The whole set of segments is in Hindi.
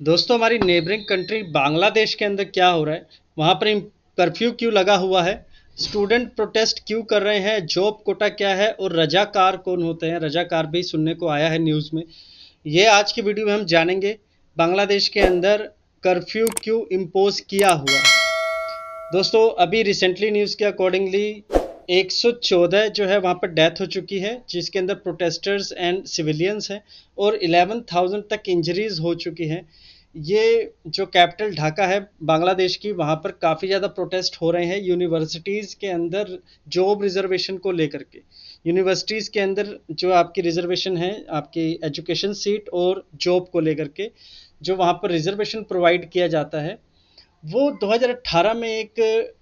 दोस्तों, हमारी नेबरिंग कंट्री बांग्लादेश के अंदर क्या हो रहा है? वहाँ पर कर्फ्यू क्यों लगा हुआ है? स्टूडेंट प्रोटेस्ट क्यों कर रहे हैं? जॉब कोटा क्या है? और रजाकार कौन होते हैं? रजाकार भी सुनने को आया है न्यूज़ में। ये आज की वीडियो में हम जानेंगे। बांग्लादेश के अंदर कर्फ्यू क्यों इम्पोज किया हुआ है? दोस्तों, अभी रिसेंटली न्यूज़ के अकॉर्डिंगली 114 जो है वहाँ पर डेथ हो चुकी है, जिसके अंदर प्रोटेस्टर्स एंड सिविलियंस हैं, और 11,000 तक इंजरीज हो चुकी हैं। ये जो कैपिटल ढाका है बांग्लादेश की, वहाँ पर काफ़ी ज़्यादा प्रोटेस्ट हो रहे हैं यूनिवर्सिटीज़ के अंदर जॉब रिजर्वेशन को लेकर के। यूनिवर्सिटीज़ के अंदर जो आपकी रिजर्वेशन है, आपकी एजुकेशन सीट और जॉब को लेकर के, जो वहाँ पर रिजर्वेशन प्रोवाइड किया जाता है, वो 2018 में एक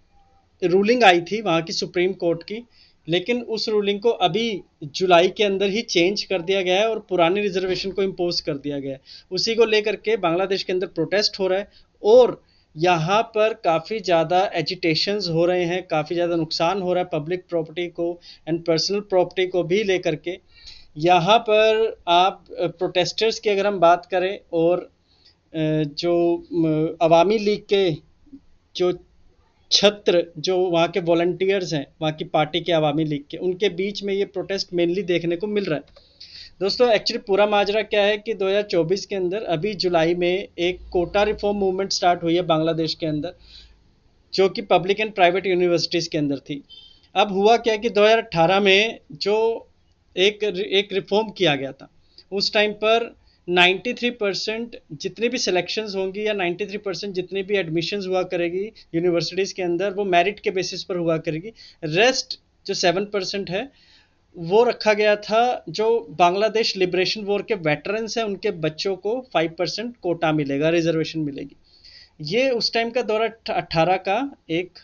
रूलिंग आई थी वहाँ की सुप्रीम कोर्ट की। लेकिन उस रूलिंग को अभी जुलाई के अंदर ही चेंज कर दिया गया है और पुरानी रिजर्वेशन को इम्पोज कर दिया गया है। उसी को लेकर के बांग्लादेश के अंदर प्रोटेस्ट हो रहा है, और यहाँ पर काफ़ी ज़्यादा एजिटेशंस हो रहे हैं, काफ़ी ज़्यादा नुकसान हो रहा है पब्लिक प्रॉपर्टी को एंड पर्सनल प्रॉपर्टी को भी लेकर के। यहाँ पर आप प्रोटेस्टर्स की अगर हम बात करें, और जो अवामी लीग के जो छत्र, जो वहाँ के वॉलंटियर्स हैं, वहाँ की पार्टी के अवामी लीग के, उनके बीच में ये प्रोटेस्ट मेनली देखने को मिल रहा है। दोस्तों, एक्चुअली पूरा माजरा क्या है कि 2024 के अंदर अभी जुलाई में एक कोटा रिफॉर्म मूवमेंट स्टार्ट हुई है बांग्लादेश के अंदर, जो कि पब्लिक एंड प्राइवेट यूनिवर्सिटीज़ के अंदर थी। अब हुआ क्या कि 2018 में जो एक रिफॉर्म किया गया था, उस टाइम पर 93% जितनी भी सिलेक्शंस होंगी, या 93% जितनी भी एडमिशन्स हुआ करेगी यूनिवर्सिटीज़ के अंदर, वो मेरिट के बेसिस पर हुआ करेगी। रेस्ट जो 7% है, वो रखा गया था जो बांग्लादेश लिबरेशन वॉर के वेटरन्स हैं, उनके बच्चों को 5% कोटा मिलेगा, रिजर्वेशन मिलेगी। ये उस टाइम का 2018 का एक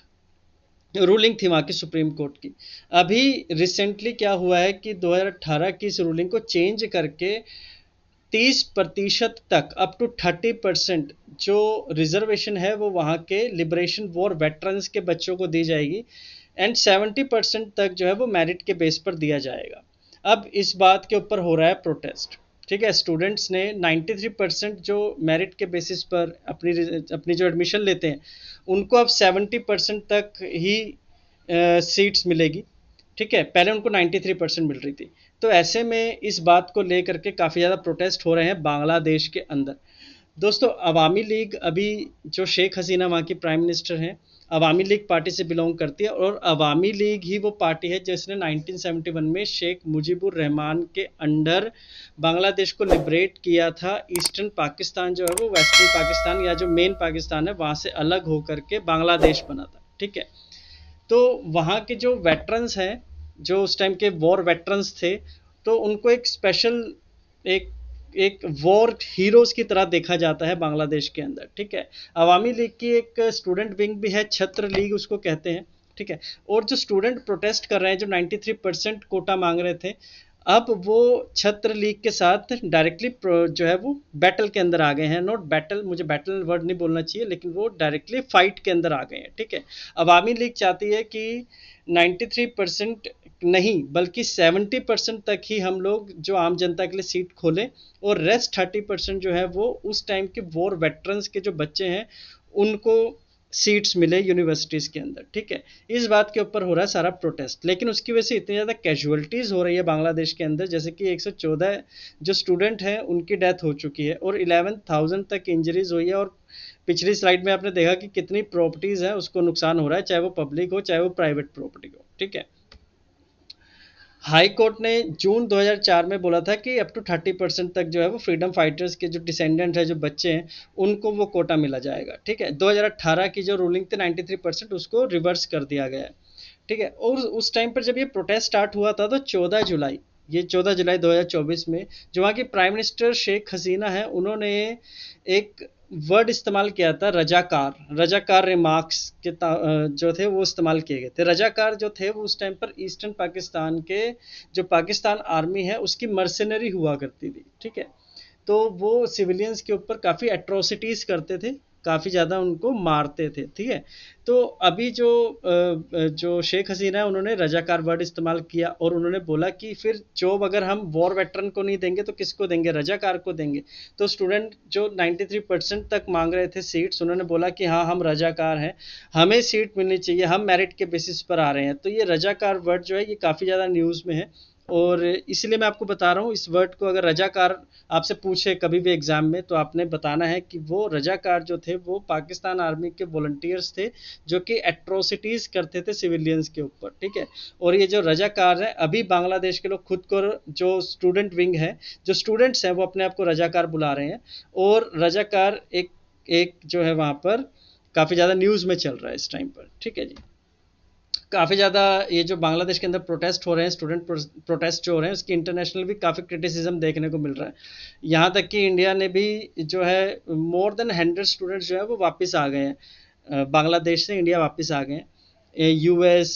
रूलिंग थी वहाँ की सुप्रीम कोर्ट की। अभी रिसेंटली क्या हुआ है कि 2018 की इस रूलिंग को चेंज करके 30% तक, अप टू 30% जो रिजर्वेशन है वो वहाँ के लिबरेशन वॉर वेटरन्स के बच्चों को दी जाएगी, एंड 70% तक जो है वो मेरिट के बेस पर दिया जाएगा। अब इस बात के ऊपर हो रहा है प्रोटेस्ट। ठीक है, स्टूडेंट्स ने 93% जो मेरिट के बेसिस पर अपनी अपनी जो एडमिशन लेते हैं, उनको अब 70% तक ही सीट्स मिलेगी। ठीक है, पहले उनको 93% मिल रही थी। तो ऐसे में इस बात को लेकर के काफ़ी ज़्यादा प्रोटेस्ट हो रहे हैं बांग्लादेश के अंदर। दोस्तों, अवामी लीग, अभी जो शेख हसीना वहाँ की प्राइम मिनिस्टर हैं, अवामी लीग पार्टी से बिलोंग करती है, और अवामी लीग ही वो पार्टी है जिसने 1971 में शेख मुजीबुर रहमान के अंडर बांग्लादेश को लिबरेट किया था। ईस्टर्न पाकिस्तान जो है वो वेस्टर्न पाकिस्तान, या जो मेन पाकिस्तान है, वहाँ से अलग होकर के बांग्लादेश बना था। ठीक है, तो वहाँ के जो वेटरन्स हैं, जो उस टाइम के वॉर वेटरन्स थे, तो उनको एक स्पेशल, एक एक वॉर हीरोज की तरह देखा जाता है बांग्लादेश के अंदर। ठीक है, अवामी लीग की एक स्टूडेंट विंग भी है, छत्र लीग उसको कहते हैं। ठीक है, और जो स्टूडेंट प्रोटेस्ट कर रहे हैं, जो 93% कोटा मांग रहे थे, अब वो छत्र लीग के साथ डायरेक्टली जो है वो बैटल के अंदर आ गए हैं। नॉट बैटल, मुझे बैटल वर्ड नहीं बोलना चाहिए, लेकिन वो डायरेक्टली फाइट के अंदर आ गए हैं। ठीक है, अवामी लीग चाहती है कि 93% नहीं, बल्कि 70% तक ही हम लोग जो आम जनता के लिए सीट खोलें, और रेस्ट 30% जो है वो उस टाइम के वॉर वेटरन्स के जो बच्चे हैं, उनको सीट्स मिले यूनिवर्सिटीज़ के अंदर। ठीक है, इस बात के ऊपर हो रहा है सारा प्रोटेस्ट। लेकिन उसकी वजह से इतनी ज़्यादा कैजुअलिटीज़ हो रही है बांग्लादेश के अंदर, जैसे कि 114 जो स्टूडेंट हैं उनकी डेथ हो चुकी है, और 11,000 तक इंजरीज हुई है। और पिछली स्लाइड में आपने देखा कि कितनी प्रॉपर्टीज़ हैं उसको नुकसान हो रहा है, चाहे वो पब्लिक हो चाहे वो प्राइवेट प्रॉपर्टी हो। ठीक है, हाई कोर्ट ने जून 2004 में बोला था कि अप टू 30% तक जो है वो फ्रीडम फाइटर्स के जो डिसेंडेंट है, जो बच्चे हैं, उनको वो कोटा मिला जाएगा। ठीक है, 2018 की जो रूलिंग थी 93%, उसको रिवर्स कर दिया गया है। ठीक है, और उस टाइम पर जब ये प्रोटेस्ट स्टार्ट हुआ था, तो 14 जुलाई, ये 14 जुलाई 2024 में, जो वहाँ की प्राइम मिनिस्टर शेख हसीना है, उन्होंने एक वर्ड इस्तेमाल किया था, रजाकार। रजाकार रिमार्क्स के जो थे वो इस्तेमाल किए गए थे। रजाकार जो थे वो उस टाइम पर ईस्टर्न पाकिस्तान के, जो पाकिस्तान आर्मी है उसकी मर्सनरी हुआ करती थी। ठीक है, तो वो सिविलियंस के ऊपर काफ़ी एट्रोसिटीज़ करते थे, काफ़ी ज़्यादा उनको मारते थे, ठीक है। तो अभी जो शेख हसीना है उन्होंने रजाकार वर्ड इस्तेमाल किया और उन्होंने बोला कि फिर जॉब अगर हम वॉर वेटरन को नहीं देंगे तो किसको देंगे, रजाकार को देंगे। तो स्टूडेंट जो 93% तक मांग रहे थे सीट्स, उन्होंने बोला कि हाँ हम रजाकार हैं, हमें सीट मिलनी चाहिए, हम मेरिट के बेसिस पर आ रहे हैं। तो ये रजाकार वर्ड जो है ये काफ़ी ज़्यादा न्यूज़ में है, और इसलिए मैं आपको बता रहा हूँ इस वर्ड को। अगर रजाकार आपसे पूछे कभी भी एग्जाम में तो आपने बताना है कि वो रजाकार जो थे वो पाकिस्तान आर्मी के वॉलंटियर्स थे जो कि एट्रोसिटीज करते थे सिविलियंस के ऊपर, ठीक है। और ये जो रजाकार है, अभी बांग्लादेश के लोग खुद को, जो स्टूडेंट विंग है, जो स्टूडेंट्स हैं वो अपने आप को रजाकार बुला रहे हैं, और रजाकार एक एक जो है वहाँ पर काफ़ी ज़्यादा न्यूज़ में चल रहा है इस टाइम पर, ठीक है जी। काफ़ी ज़्यादा ये जो बांग्लादेश के अंदर प्रोटेस्ट हो रहे हैं, स्टूडेंट प्रोटेस्ट जो हो रहे हैं, उसकी इंटरनेशनल भी काफ़ी क्रिटिसिज्म देखने को मिल रहा है। यहाँ तक कि इंडिया ने भी जो है मोर देन 100 स्टूडेंट्स जो है वो वापस आ गए हैं, बांग्लादेश से इंडिया वापस आ गए हैं। यूएस,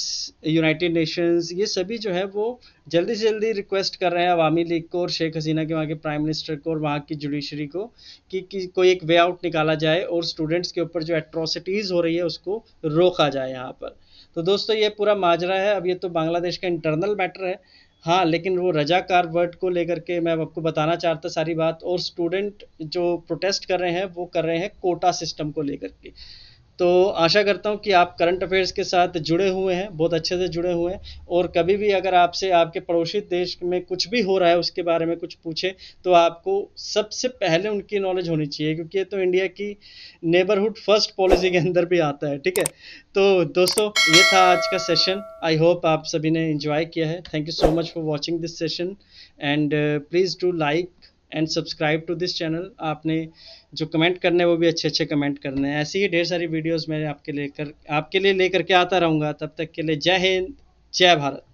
यूनाइटेड नेशंस, ये सभी जो है वो जल्दी से जल्दी रिक्वेस्ट कर रहे हैं अवामी लीग को और शेख हसीना के वहाँ के प्राइम मिनिस्टर को और वहाँ की जुडिशरी को कि कोई एक वे आउट निकाला जाए और स्टूडेंट्स के ऊपर जो एट्रोसिटीज़ हो रही है उसको रोका जाए यहाँ पर। तो दोस्तों ये पूरा माजरा है। अब ये तो बांग्लादेश का इंटरनल मैटर है, हाँ, लेकिन वो रजाकार वर्ड को लेकर के मैं आपको बताना चाहता सारी बात। और स्टूडेंट जो प्रोटेस्ट कर रहे हैं वो कर रहे हैं कोटा सिस्टम को लेकर के। तो आशा करता हूँ कि आप करंट अफेयर्स के साथ जुड़े हुए हैं, बहुत अच्छे से जुड़े हुए हैं, और कभी भी अगर आपसे आपके पड़ोसी देश में कुछ भी हो रहा है उसके बारे में कुछ पूछे तो आपको सबसे पहले उनकी नॉलेज होनी चाहिए, क्योंकि ये तो इंडिया की नेबरहुड फर्स्ट पॉलिसी के अंदर भी आता है, ठीक है। तो दोस्तों ये था आज का सेशन, आई होप आप सभी ने एंजॉय किया है। Thank you so much for watching this session, and please do like and subscribe to this channel. आपने जो कमेंट करने हैं वो भी अच्छे अच्छे कमेंट करने हैं। ऐसी ही ढेर सारी वीडियोस मैं आपके लिए लेकर के आता रहूँगा। तब तक के लिए जय हिंद, जय भारत।